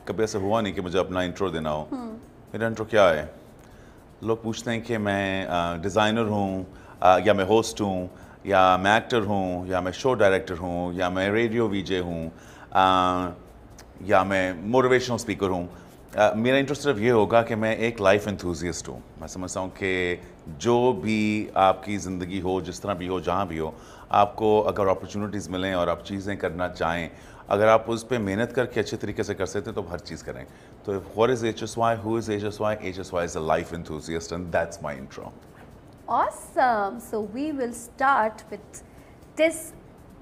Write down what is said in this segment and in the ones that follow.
کبھی ایسا ہوا نہیں کہ مجھے اپنا انٹرو دینا ہو. میرا انٹرو کیا ہے؟ لوگ پوچھتے ہیں کہ میں ڈیزائنر ہوں یا میں ہوسٹ ہوں یا میں ایکٹر ہوں یا میں شو ڈائریکٹر ہوں یا میں ریڈیو وی جے ہوں یا میں موٹیویشنل اسپیکر ہوں. میرا انٹرسٹ صرف یہ ہوگا کہ میں ایک لائف انتھوزیسٹ ہوں. میں سمجھتا ہوں کہ جو بھی آپ کی زندگی ہو, جس طرح بھی ہو, جہاں بھی ہو, آپ کو اگر اپرچونیٹیز ملیں اور آپ چیزیں کرنا چاہیں, اگر آپ اس پہ محنت کر کے اچھے طریقے سے کر سکتے ہیں تو ہر چیز کریں. تو what is HSY? Who is HSY? HSY is a life enthusiast and that's my intro. Awesome. So we will start with this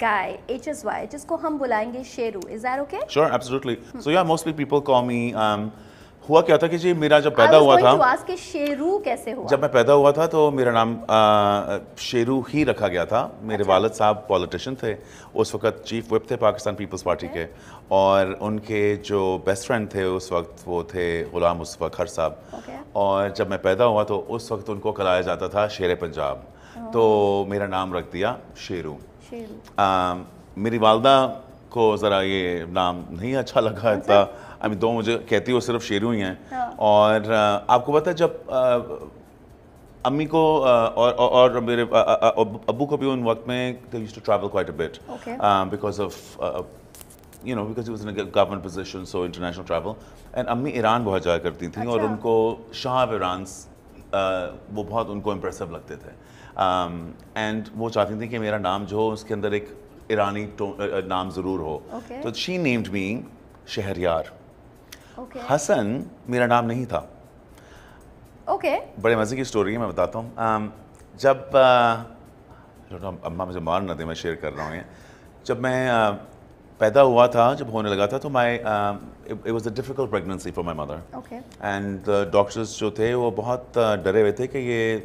guy, HSY, جس کو ہم بلائیں گے شیرو. Is that okay? Sure, absolutely. So yeah, mostly people call me ہوا کیا تھا کہ جی میرا جب پیدا ہوا تھا, I was going to ask کہ شیرو کیسے ہوا؟ جب میں پیدا ہوا تھا تو میرا نام شیرو ہی رکھا گیا تھا. میرے والد صاحب پولیٹیشین تھے, اس وقت چیف وپ تھے پاکستان پیپلز پارٹی کے, اور ان کے جو بیسٹ فرینڈ تھے اس وقت وہ تھے غلام مصطفیٰ کھر صاحب. اور جب میں پیدا ہوا تو اس وقت ان کو کہلایا جاتا تھا شیر پنجاب, تو میرا نام رکھ دیا شیرو. میری والدہ کو ذرا یہ نام نہیں اچھا لگا اتنا, دو مجھے کہتی وہ صرف شیرو ہی ہیں. اور آپ کو پتہ ہے جب امی کو اور میرے ابو کو بھی ان وقت میں they used to travel quite a bit because of because he was in a government position, so international travel. And امی ایران بہت جایا کرتی تھیں اور ان کو شاہ آف ایران وہ بہت ان کو امپریسو لگتے تھے. اینڈ وہ چاہتی تھیں کہ میرا نام جو ہو اس کے اندر ایک ایرانی نام ضرور ہو. تو she named me شہریار. حسن میرا نام نہیں تھا. بڑے مزے کی سٹوری ہے, میں بتاتا ہوں. جب اماں مجھے مار نہ دیں, میں شیئر کر رہا ہوں یہ. جب میں پیدا ہوا تھا, جب ہونے لگا تھا, تو it was a difficult pregnancy for my mother. And doctors جو تھے وہ بہت ڈرے ہوئے تھے کہ یہ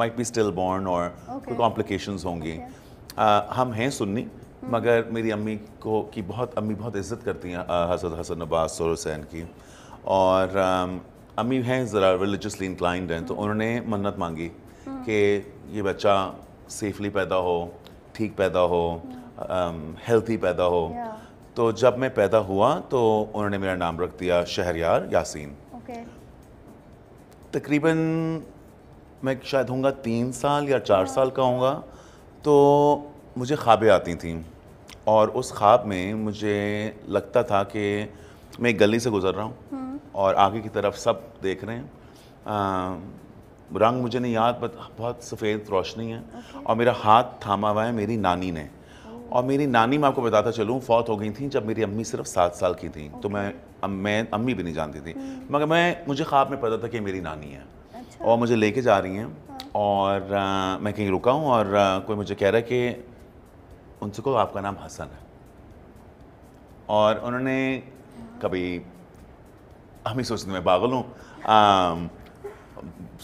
might be stillborn اور کوئی complications ہوں گی. ہم ہیں سنی, مگر میری امی کی بہت عزت کرتی ہیں حضرت حسن عباس اور حسین کی, اور امی ہیں ذرا ریلیجسلی انکلائنڈ ہیں. تو انہوں نے منت مانگی کہ یہ بچہ سیفلی پیدا ہو, ٹھیک پیدا ہو, ہیلتھی پیدا ہو. تو جب میں پیدا ہوا تو انہوں نے میرا نام رکھ دیا شہریار یاسین. تقریباً میں شاید ہوں گا 3 سال یا 4 سال کا ہوں گا, تو مجھے خوابیں آتی تھیں, اور اس خواب میں مجھے لگتا تھا کہ میں ایک گلی سے گزر رہا ہوں اور آگے کی طرف سب دیکھ رہے ہیں. رنگ مجھے نہیں یاد, بہت سفید روشنی ہے, اور میرا ہاتھ تھاما ہوا ہے میری نانی نے. اور میری نانی, میں آپ کو بتاتا چلوں, فوت ہو گئی تھیں جب میری امی صرف 7 سال کی تھیں. تو میں امی بھی نہیں جانتی تھی, مگر مجھے خواب میں پتا تھا کہ میری نانی ہے اور مجھے لے کے جا رہی ہیں. اور میں کہیں رکا ہوں اور کوئی مجھے کہہ رہا ہے کہ ان سے کو آپ کا نام حسن ہے. اور انہوں نے کبھی, ہم ہی سوچتے میں پاگل ہوں,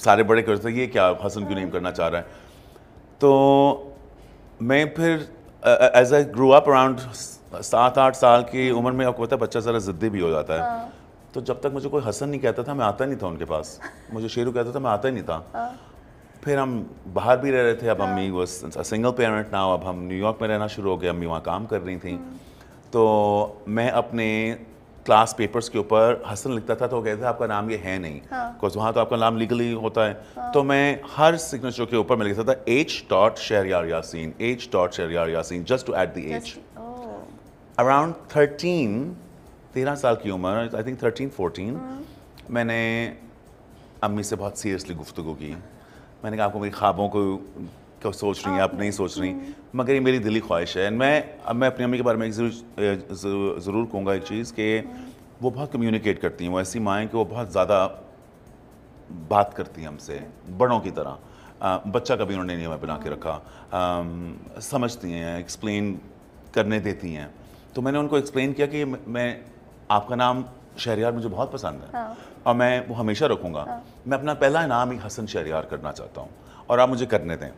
سارے بڑے کرتے یہ کیا حسن کیوں نہیں کرنا چاہ رہا ہے. تو میں پھر as I grow up around 7-8 سال کی عمر میں, آپ کو پتا ہے بچہ ذرا ضدی بھی ہو جاتا ہے. تو جب تک مجھے کوئی حسن نہیں کہتا تھا میں آتا نہیں تھا ان کے پاس. مجھے شیرو کہتا تھا میں آتا ہی نہیں تھا. پھر ہم باہر بھی رہ رہے تھے. اب امی واز سنگل پیرنٹ ناؤ, اب ہم نیو یارک میں رہنا شروع ہو گئے, امی وہاں کام کر رہی تھیں. تو میں اپنے کلاس پیپرز کے اوپر حسن لکھتا تھا, تو وہ کہتے تھے آپ کا نام یہ ہے نہیں, بیکاز وہاں تو آپ کا نام لیگلی ہوتا ہے. تو میں ہر سگنیچر کے اوپر میں لکھتا تھا H. Shahryar Yasin, H. Shahryar Yasin, just to add the H. Around 13 سال کی عمر, I think 13-14, میں نے امی سے بہت سیریسلی گفتگو کی. میں نے کہا آپ کو میری خوابوں کو سوچ رہی ہیں, آپ نہیں سوچ رہی, مگر یہ میری دلی خواہش ہے. میں اپنی امی کے بارے میں ضرور کہوں گا ایک چیز, کہ وہ بہت کمیونیکیٹ کرتی ہیں. وہ ایسی ماں ہیں کہ وہ بہت زیادہ بات کرتی ہیں ہم سے, بڑوں کی طرح. بچہ کبھی انہوں نے نہیں ہمیں بنا کے رکھا, سمجھتی ہیں, ایکسپلین کرنے دیتی ہیں. تو میں نے ان کو ایکسپلین کیا کہ میں آپ کا نام شہریار مجھے بہت پسند ہے اور میں وہ ہمیشہ رکھوں گا. میں اپنا پہلا نام ہی حسن شہریار کرنا چاہتا ہوں اور آپ مجھے کرنے دیں.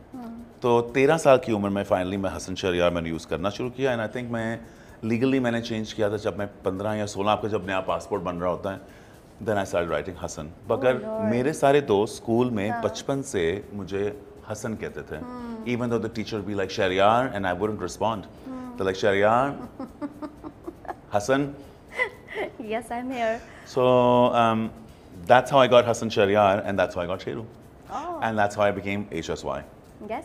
تو 13 سال کی عمر میں فائنلی میں حسن شہریار میں نے یوز کرنا شروع کیا. اینڈ آئی تھنک میں لیگلی میں نے چینج کیا تھا جب میں 15 یا 16, آپ کا جب نیا پاسپورٹ بن رہا ہوتا ہے, دین آئی اسٹارٹڈ رائٹنگ حسن. مگر میرے سارے دوست اسکول میں بچپن سے مجھے حسن کہتے تھے, even though the teacher be like Shahryar and I wouldn't respond. تو like Shahryar, Hassan, Yes, I'm here. So that's how I got Hassan Shahryar, and that's how I got Sheru. Oh, And that's how I became HSY. yes,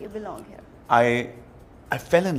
You belong here. I fell in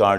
4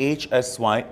HSY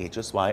HSY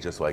HSY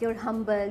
you're humble,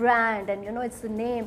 brand, and you know it's the name.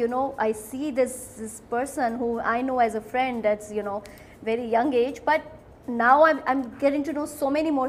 you know, I see this person who I know as a friend that's, you know, very young age, but now I'm getting to know so many more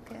Okay.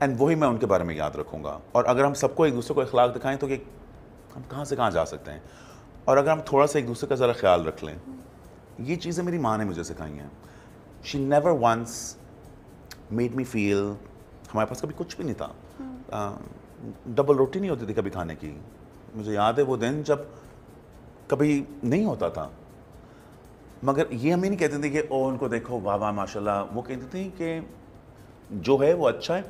And وہی میں ان کے بارے میں یاد رکھوں گا. اور اگر ہم سب کو ایک دوسرے کو اخلاق دکھائیں تو کہ ہم کہاں سے کہاں جا سکتے ہیں. اور اگر ہم تھوڑا سا ایک دوسرے کا ذرا خیال رکھ لیں, یہ چیزیں میری ماں نے مجھے سکھائی ہیں. She never once made me feel, ہمارے پاس کبھی کچھ بھی نہیں تھا, ڈبل روٹی نہیں ہوتی تھی کبھی کھانے کی. مجھے یاد ہے وہ دن جب کبھی نہیں ہوتا تھا, مگر یہ ہمیں نہیں کہتے تھے کہ او ان کو دیکھو واہ واہ ماشاء اللہ. وہ کہتے تھے کہ جو ہے وہ اچھا ہے,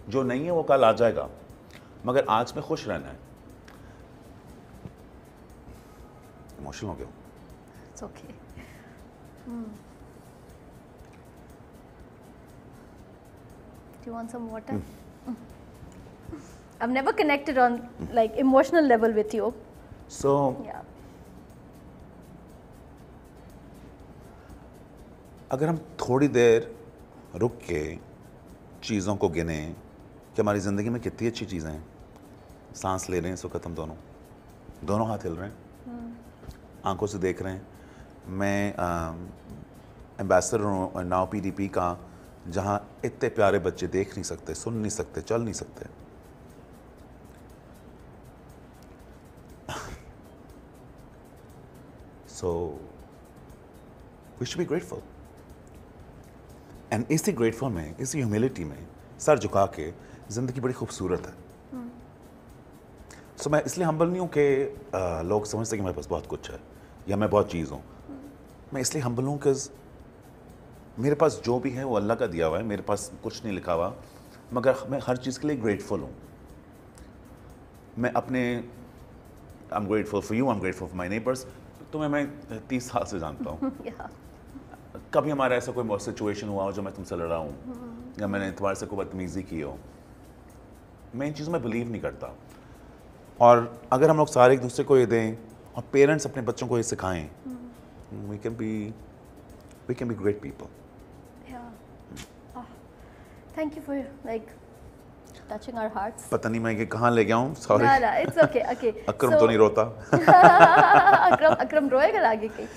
جو نہیں ہے وہ کل آ جائے گا, مگر آج میں خوش رہنا ہے. ایموشنل ہو گیا. It's okay. Do you want some water? I've never connected on like emotional level with you. So Yeah. اگر ہم تھوڑی دیر رک کے چیزوں کو گنیں کہ ہماری زندگی میں کتنی اچھی چیزیں ہیں. سانس لے رہے ہیں اس وقت ہم دونوں ہاتھ ہل رہے ہیں, آنکھوں سے دیکھ رہے ہیں. میں ایمبیسڈر ہوں ناؤ PDP کا, جہاں اتنے پیارے بچے دیکھ نہیں سکتے, سن نہیں سکتے, چل نہیں سکتے. So we should be grateful. And اسی گریٹفل میں, اسی ہیوملٹی میں سر جھکا کے زندگی بڑی خوبصورت ہے. سو میں اس لیے ہمبل نہیں ہوں کہ لوگ سمجھتے کہ میرے پاس بہت کچھ ہے یا میں بہت چیز ہوں. میں اس لیے ہمبل ہوں کہ میرے پاس جو بھی ہے وہ اللہ کا دیا ہوا ہے. میرے پاس کچھ نہیں لکھا ہوا, مگر میں ہر چیز کے لیے گریٹفل ہوں. میں اپنے I'm grateful for you, I'm grateful for my neighbors. تمہیں میں 30 سال سے جانتا ہوں. کبھی ہمارا ایسا کوئی سچویشن ہوا ہو جو میں تم سے لڑا ہوں یا میں نے تمہارے سے کوئی بدتمیزی کی ہو, میں ان چیزوں میں بلیو نہیں کرتا. اور اگر ہم لوگ سارے ایک دوسرے کو یہ دیں اور پیرنٹس اپنے بچوں کو یہ سکھائیں, we can be great people. Thank you for like touching our hearts. پتہ نہیں میں کہ کہاں لے گیا ہوں, sorry. No, it's okay. Okay. اکرم تو نہیں روتا. اکرم روئے گا آگے کہیں.